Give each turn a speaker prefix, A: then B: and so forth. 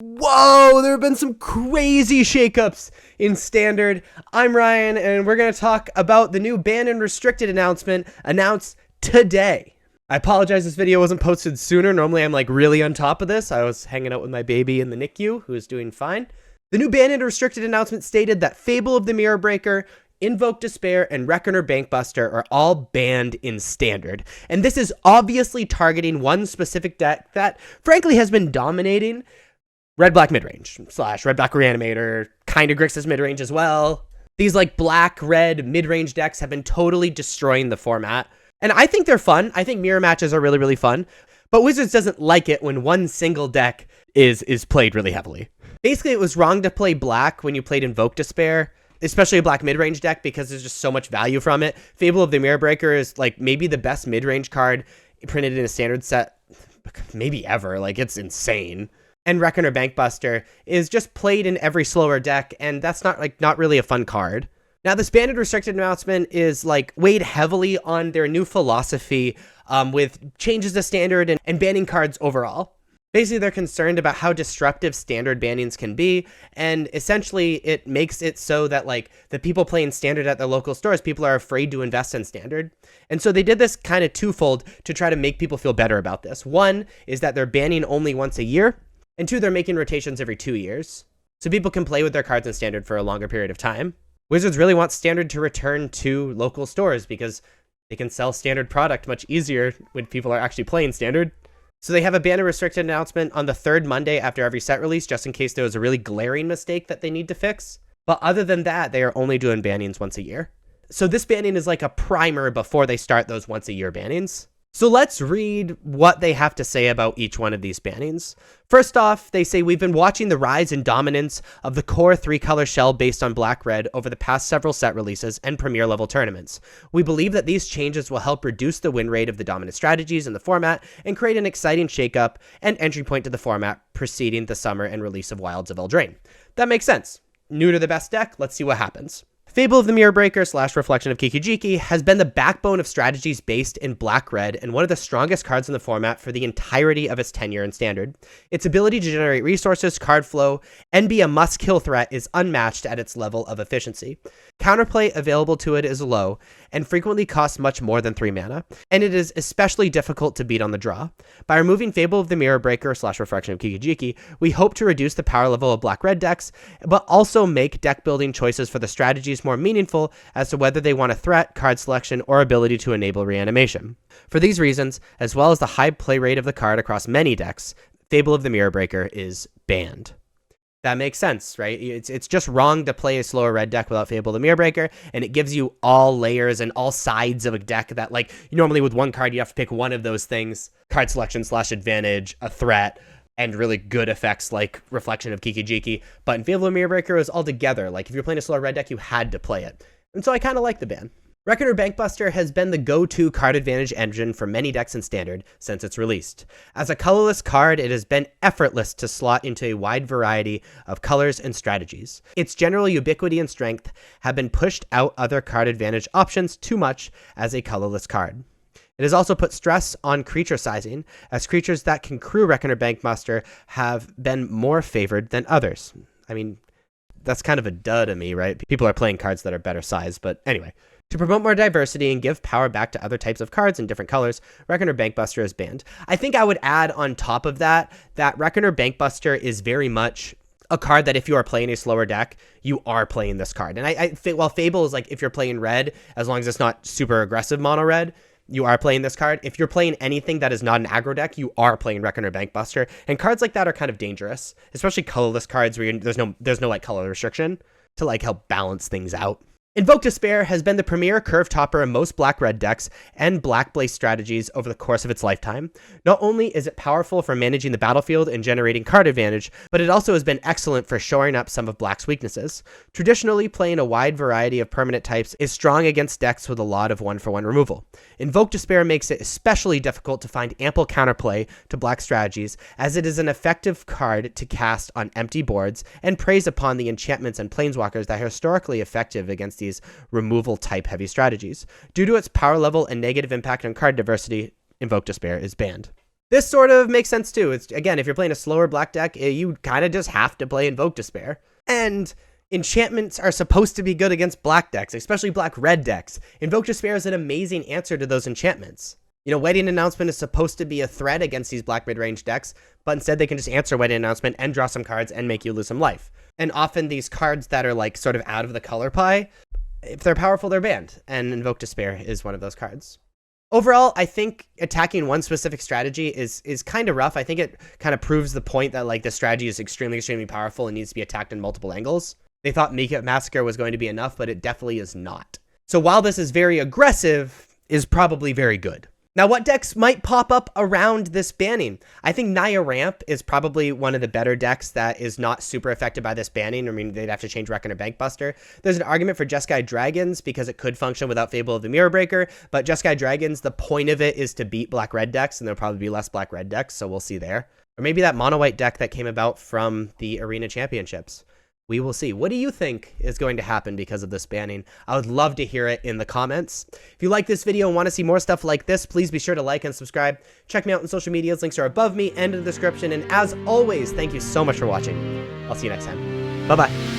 A: Whoa, there have been some crazy shakeups in Standard. I'm Ryan, and we're going to talk about the new banned and restricted announcement announced today. I apologize this video wasn't posted sooner. Normally I'm like really on top of this. I was hanging out with my baby in the NICU, who is doing fine. The new banned and restricted announcement stated that Fable of the Mirror Breaker, Invoke Despair, and Reckoner Bankbuster are all banned in Standard. And this is obviously targeting one specific deck that, frankly, has been dominating Red-Black Midrange / Red-Black Reanimator, kind of Grixis Midrange as well. These like black-red midrange decks have been totally destroying the format. And I think they're fun. I think mirror matches are really, really fun. But Wizards doesn't like it when one single deck is played really heavily. Basically, it was wrong to play black when you played Invoke Despair, especially a black midrange deck, because there's just so much value from it. Fable of the Mirror Breaker is like maybe the best midrange card printed in a Standard set maybe ever. Like, it's insane. And Reckoner Bankbuster is just played in every slower deck, and that's not really a fun card. Now, this banned and restricted announcement is like weighed heavily on their new philosophy with changes to Standard and banning cards overall. Basically, they're concerned about how disruptive Standard bannings can be, and essentially it makes it so that like the people playing Standard at their local stores, people are afraid to invest in Standard. And so they did this kind of twofold to try to make people feel better about this. One is that they're banning only once a year, and two, they're making rotations every 2 years, so people can play with their cards in Standard for a longer period of time. Wizards really want Standard to return to local stores because they can sell Standard product much easier when people are actually playing Standard. So they have a banned and restricted announcement on the third Monday after every set release, just in case there was a really glaring mistake that they need to fix. But other than that, they are only doing bannings once a year. So this banning is like a primer before they start those once a year bannings. So let's read what they have to say about each one of these bannings. First off, they say, we've been watching the rise in dominance of the core 3-color shell based on black-red over the past several set releases and premier level tournaments. We believe that these changes will help reduce the win rate of the dominant strategies in the format and create an exciting shakeup and entry point to the format preceding the summer and release of Wilds of Eldraine. That makes sense. New to the best deck, let's see what happens. Fable of the Mirror Breaker / Reflection of Kiki-Jiki has been the backbone of strategies based in black-red and one of the strongest cards in the format for the entirety of its tenure in Standard. Its ability to generate resources, card flow, and be a must-kill threat is unmatched at its level of efficiency. Counterplay available to it is low, and frequently costs much more than 3 mana, and it is especially difficult to beat on the draw. By removing Fable of the Mirror Breaker / Reflection of Kiki-Jiki, we hope to reduce the power level of black-red decks, but also make deck-building choices for the strategies more meaningful as to whether they want a threat, card selection, or ability to enable reanimation. For these reasons, as well as the high play rate of the card across many decks, Fable of the Mirror Breaker is banned. That makes sense, right? It's just wrong to play a slower red deck without Fable the Mirror Breaker, and it gives you all layers and all sides of a deck that, like, normally with one card, you have to pick one of those things: card selection / advantage, a threat, and really good effects like Reflection of Kiki-Jiki. But in Fable of the Mirror Breaker, it was all together. Like, if you're playing a slower red deck, you had to play it. And so I kind of like the ban. Reckoner Bankbuster has been the go-to card advantage engine for many decks in Standard since its released. As a colorless card, it has been effortless to slot into a wide variety of colors and strategies. Its general ubiquity and strength have been pushed out other card advantage options too much as a colorless card. It has also put stress on creature sizing, as creatures that can crew Reckoner Bankbuster have been more favored than others. I mean, that's kind of a duh to me, right? People are playing cards that are better sized, but anyway. To promote more diversity and give power back to other types of cards in different colors, Reckoner Bankbuster is banned. I think I would add on top of that Reckoner Bankbuster is very much a card that if you are playing a slower deck, you are playing this card. And while Fable is like if you're playing red, as long as it's not super aggressive mono red, you are playing this card. If you're playing anything that is not an aggro deck, you are playing Reckoner Bankbuster. And cards like that are kind of dangerous, especially colorless cards where there's no like color restriction to like help balance things out. Invoke Despair has been the premier curve topper in most black-red decks and black-blaze strategies over the course of its lifetime. Not only is it powerful for managing the battlefield and generating card advantage, but it also has been excellent for shoring up some of Black's weaknesses. Traditionally, playing a wide variety of permanent types is strong against decks with a lot of 1-for-1 removal. Invoke Despair makes it especially difficult to find ample counterplay to Black strategies, as it is an effective card to cast on empty boards and preys upon the enchantments and planeswalkers that are historically effective against these removal type heavy strategies. Due to its power level and negative impact on card diversity, Invoke Despair is banned. This sort of makes sense too. It's, again, if you're playing a slower black deck, you kind of just have to play Invoke Despair. And enchantments are supposed to be good against black decks, especially black-red decks. Invoke Despair is an amazing answer to those enchantments. You know, Wedding Announcement is supposed to be a threat against these black mid-range decks, but instead they can just answer Wedding Announcement and draw some cards and make you lose some life. And often these cards that are like sort of out of the color pie, if they're powerful, they're banned. And Invoke Despair is one of those cards. Overall, I think attacking one specific strategy is kind of rough. I think it kind of proves the point that like the strategy is extremely, extremely powerful and needs to be attacked in multiple angles. They thought Makeup Massacre was going to be enough, but it definitely is not. So while this is very aggressive, is probably very good. Now, what decks might pop up around this banning? I think Naya Ramp is probably one of the better decks that is not super affected by this banning. I mean, they'd have to change Reckon or Bankbuster. There's an argument for Jeskai Dragons because it could function without Fable of the Mirror Breaker, but Jeskai Dragons, the point of it is to beat black-red decks, and there'll probably be less black-red decks, so we'll see there. Or maybe that mono-white deck that came about from the Arena Championships. We will see. What do you think is going to happen because of this banning? I would love to hear it in the comments. If you like this video and want to see more stuff like this, please be sure to like and subscribe. Check me out on social medias. Links are above me and in the description. And as always, thank you so much for watching. I'll see you next time. Bye-bye.